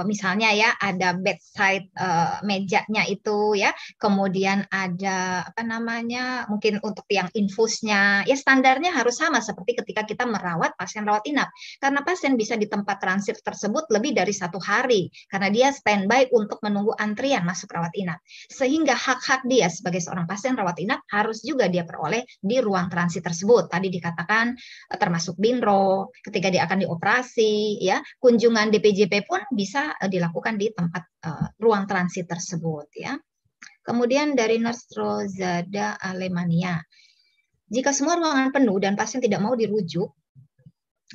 misalnya ya ada bedside mejanya itu, ya. Kemudian ada apa namanya, mungkin untuk yang infusnya, ya standarnya harus sama seperti ketika kita merawat pasien rawat inap. Karena pasien bisa di tempat transit tersebut lebih dari 1 hari, karena dia standby untuk menunggu antrian masuk rawat inap. Sehingga hak-hak dia sebagai seorang pasien rawat inap harus juga dia peroleh di ruang transit tersebut. Tadi dikatakan termasuk binro, ketika dia akan dioperasi, ya, kunjungan DPJP pun bisa dilakukan di tempat ruang transit tersebut, ya. Kemudian dari Nurse Rozada Alemania. Jika semua ruangan penuh dan pasien tidak mau dirujuk,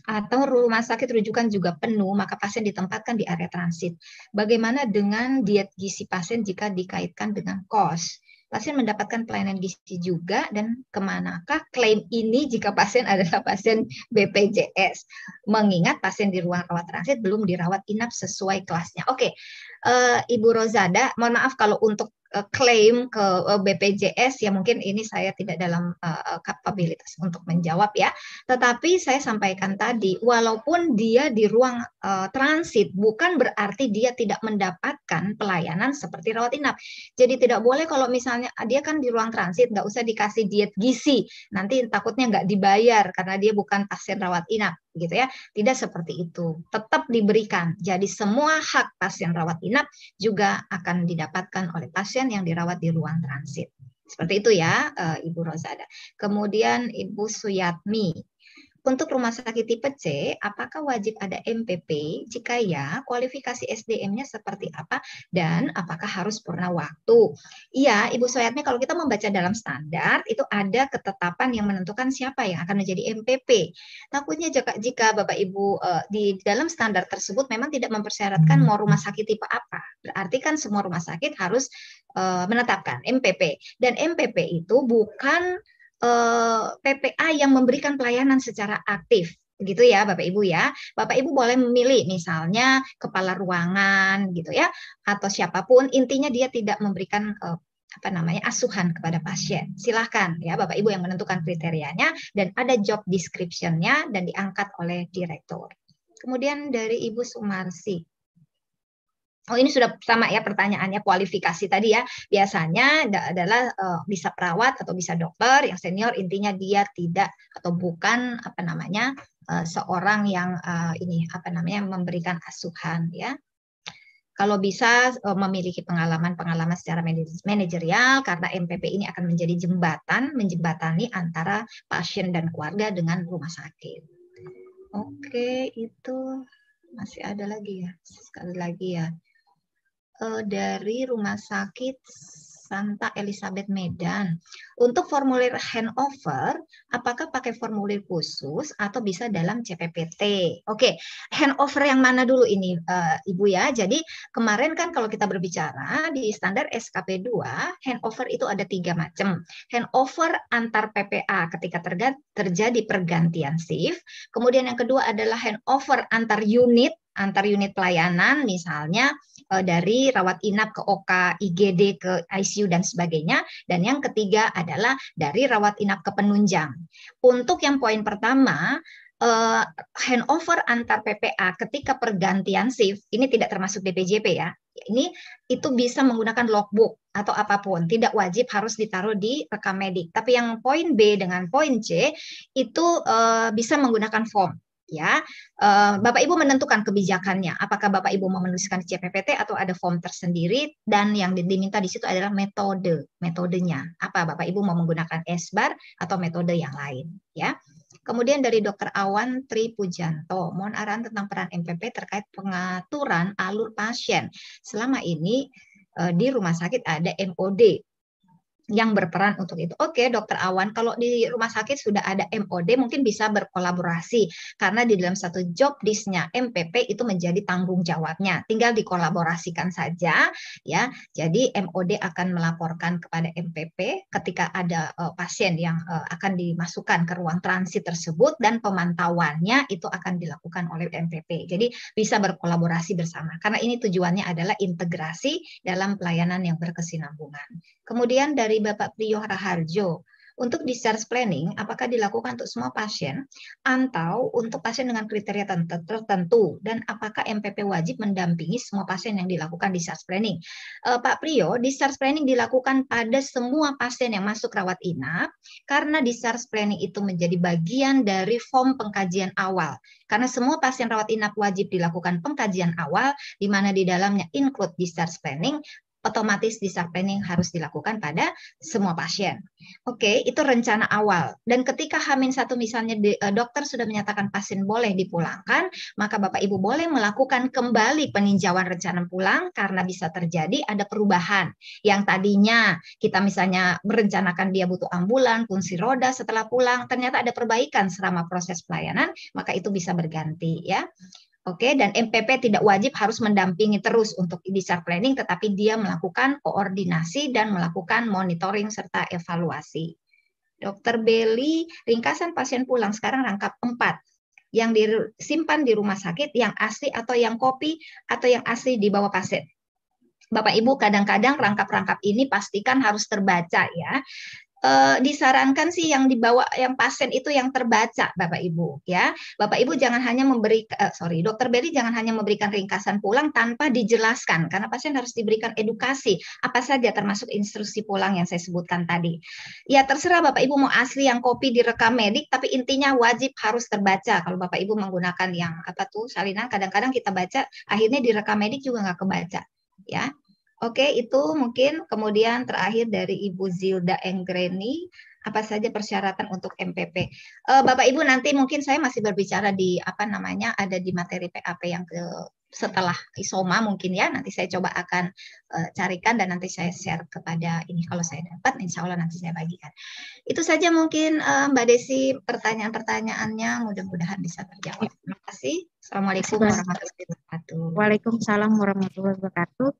atau rumah sakit rujukan juga penuh, maka pasien ditempatkan di area transit. Bagaimana dengan diet gizi pasien jika dikaitkan dengan kos? Pasien mendapatkan pelayanan gizi juga, dan kemanakah klaim ini jika pasien adalah pasien BPJS? Mengingat pasien di ruang rawat transit belum dirawat inap sesuai kelasnya. Oke, Ibu Rozada, mohon maaf kalau untuk klaim ke BPJS ya mungkin ini saya tidak dalam kapabilitas untuk menjawab ya. Tetapi saya sampaikan tadi, walaupun dia di ruang transit bukan berarti dia tidak mendapatkan pelayanan seperti rawat inap. Jadi tidak boleh kalau misalnya dia kan di ruang transit nggak usah dikasih diet gizi, nanti takutnya nggak dibayar karena dia bukan pasien rawat inap, gitu ya. Tidak seperti itu, tetap diberikan. Jadi semua hak pasien rawat inap juga akan didapatkan oleh pasien yang dirawat di ruang transit. Seperti itu ya, Ibu Rozada. Kemudian Ibu Suyatmi. Untuk rumah sakit tipe C, apakah wajib ada MPP? Jika ya, kualifikasi SDM-nya seperti apa dan apakah harus purna waktu? Iya, Ibu Suyatmi, kalau kita membaca dalam standar, itu ada ketetapan yang menentukan siapa yang akan menjadi MPP. Takutnya jika Bapak Ibu di dalam standar tersebut memang tidak mempersyaratkan mau rumah sakit tipe apa. Berarti kan semua rumah sakit harus menetapkan MPP. Dan MPP itu bukan PPA yang memberikan pelayanan secara aktif, gitu ya Bapak Ibu ya. Bapak Ibu boleh memilih misalnya kepala ruangan gitu ya, atau siapapun, intinya dia tidak memberikan apa namanya asuhan kepada pasien. Silahkan ya Bapak Ibu yang menentukan kriterianya, dan ada job description-nya dan diangkat oleh direktur. Kemudian dari Ibu Sumarsi. Oh, ini sudah sama ya pertanyaannya, kualifikasi tadi ya. Biasanya adalah bisa perawat atau bisa dokter yang senior, intinya dia tidak atau bukan apa namanya seorang yang ini apa namanya memberikan asuhan ya. Kalau bisa memiliki pengalaman secara manajerial, karena MPP ini akan menjadi jembatan, menjembatani antara pasien dan keluarga dengan rumah sakit. Oke, itu masih ada lagi ya, sekali lagi ya. Dari Rumah Sakit Santa Elizabeth Medan. Untuk formulir handover, apakah pakai formulir khusus atau bisa dalam CPPT? Oke, handover yang mana dulu ini, Ibu ya? Jadi kemarin kan kalau kita berbicara di standar SKP 2, handover itu ada 3 macam. Handover antar PPA ketika terjadi pergantian shift. Kemudian yang kedua adalah handover antar unit pelayanan, misalnya dari rawat inap ke OK, IGD ke ICU dan sebagainya. Dan yang ketiga adalah dari rawat inap ke penunjang. Untuk yang poin pertama, handover antar PPA ketika pergantian shift, ini tidak termasuk BPJP ya. Ini itu bisa menggunakan logbook atau apapun, tidak wajib harus ditaruh di rekam medik. Tapi yang poin B dengan poin C itu bisa menggunakan form. Ya, Bapak Ibu menentukan kebijakannya. Apakah Bapak Ibu mau menuliskan CPPT atau ada form tersendiri, dan yang diminta di situ adalah metodenya. Apa Bapak Ibu mau menggunakan SBAR atau metode yang lain? Ya. Kemudian dari Dr. Awan Tri Pujanto, mohon arahan tentang peran MPP terkait pengaturan alur pasien. Selama ini di rumah sakit ada MOD yang berperan untuk itu. Oke, Dokter Awan, kalau di rumah sakit sudah ada MOD, mungkin bisa berkolaborasi karena di dalam satu job disk-nya MPP itu menjadi tanggung jawabnya. Tinggal dikolaborasikan saja, ya. Jadi MOD akan melaporkan kepada MPP ketika ada pasien yang akan dimasukkan ke ruang transit tersebut, dan pemantauannya itu akan dilakukan oleh MPP. Jadi bisa berkolaborasi bersama karena ini tujuannya adalah integrasi dalam pelayanan yang berkesinambungan. Kemudian dari Bapak Priyo Raharjo, untuk discharge planning, apakah dilakukan untuk semua pasien atau untuk pasien dengan kriteria tertentu, dan apakah MPP wajib mendampingi semua pasien yang dilakukan discharge planning? Pak Priyo, discharge planning dilakukan pada semua pasien yang masuk rawat inap karena discharge planning itu menjadi bagian dari form pengkajian awal. Karena semua pasien rawat inap wajib dilakukan pengkajian awal, di mana di dalamnya include discharge planning, otomatis discharge planning harus dilakukan pada semua pasien. Oke, itu rencana awal. Dan ketika H-1 misalnya dokter sudah menyatakan pasien boleh dipulangkan, maka Bapak Ibu boleh melakukan kembali peninjauan rencana pulang karena bisa terjadi ada perubahan. Yang tadinya kita misalnya merencanakan dia butuh ambulan, kursi roda setelah pulang, ternyata ada perbaikan selama proses pelayanan, maka itu bisa berganti ya. Oke, dan MPP tidak wajib harus mendampingi terus untuk discharge planning, tetapi dia melakukan koordinasi dan melakukan monitoring serta evaluasi. Dokter Beli, ringkasan pasien pulang sekarang rangkap 4 yang disimpan di rumah sakit, yang asli atau yang kopi atau yang asli dibawa pasien. Bapak Ibu, kadang-kadang rangkap-rangkap ini pastikan harus terbaca ya. Disarankan sih yang dibawa yang pasien itu yang terbaca, Bapak Ibu ya. Bapak Ibu jangan hanya Dokter Beli jangan hanya memberikan ringkasan pulang tanpa dijelaskan, karena pasien harus diberikan edukasi apa saja termasuk instruksi pulang yang saya sebutkan tadi. Ya terserah Bapak Ibu mau asli yang kopi direkam medik, tapi intinya wajib harus terbaca. Kalau Bapak Ibu menggunakan yang salinan, kadang-kadang kita baca akhirnya direkam medik juga nggak kebaca ya. Oke, itu mungkin. Kemudian terakhir dari Ibu Zilda Enggreni, apa saja persyaratan untuk MPP? Bapak Ibu, nanti mungkin saya masih berbicara di ada di materi PAP yang setelah ISOMA mungkin ya. Nanti saya coba akan carikan dan nanti saya share kepada ini kalau saya dapat, insya Allah nanti saya bagikan. Itu saja mungkin Mbak Desi pertanyaan-pertanyaannya, mudah-mudahan bisa terjawab. Terima kasih. Assalamualaikum warahmatullahi wabarakatuh. Waalaikumsalam warahmatullahi wabarakatuh.